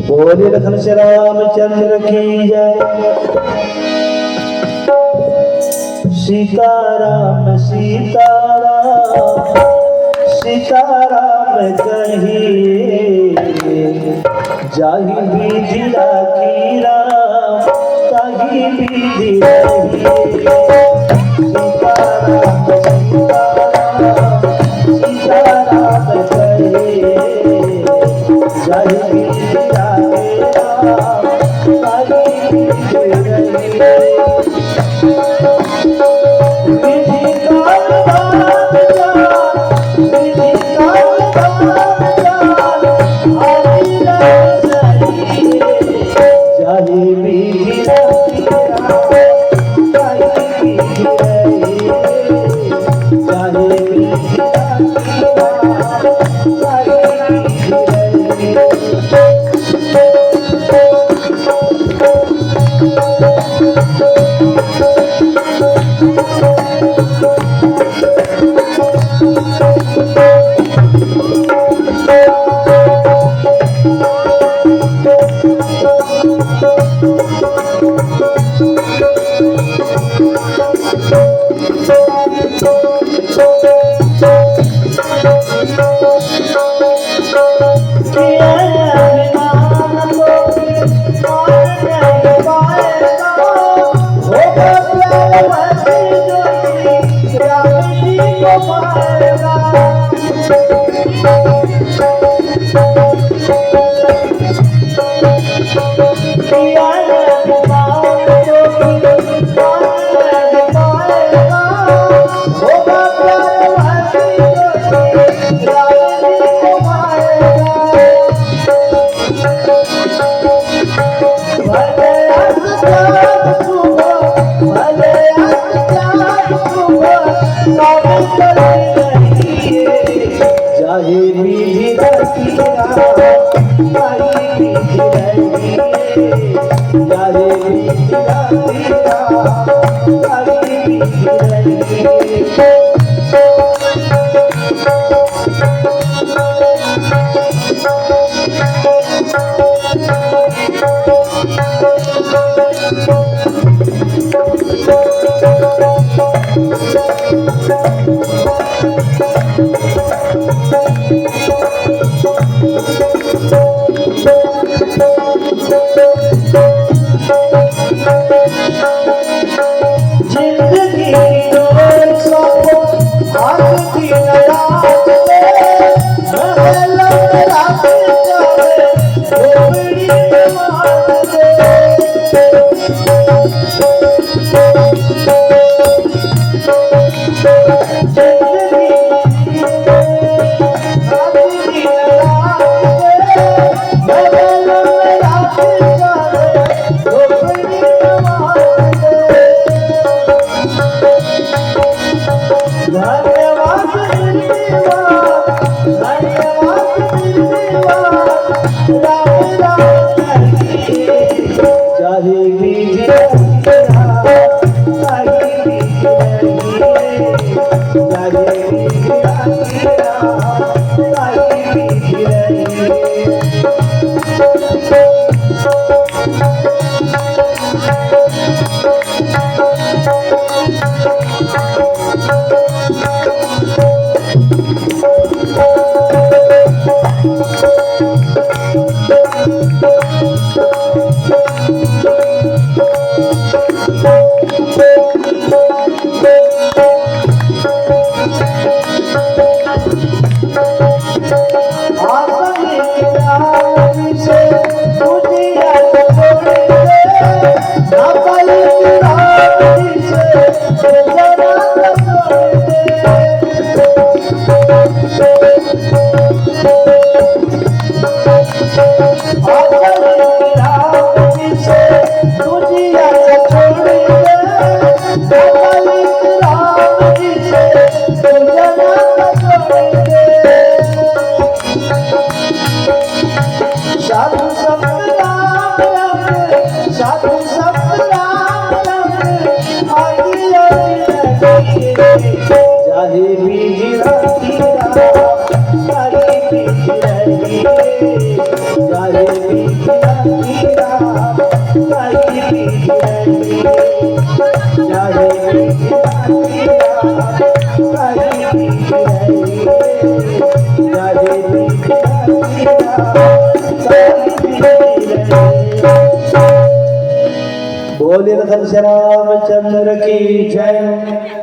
बोले लखन से रामचंद्र की जय। सीताराम सीताराम सीताराम कहिए, जाहि विधि राखी राम ताहि विधि रहिए। सीताराम सीताराम सीताराम कहिए, जाहि विधि राखी राम ताहि विधि रहिए। राम साधु संत राम राम आदि अति जाहि बीज राखी राम जाहि बीज रही जाहि बीज राखी राम जाहि बीज रही जाहि बीज राखी राम जाहि बीज रही जाहि बीज राखी राम जाहि बीज रही। बोले रामचंद्र की जय।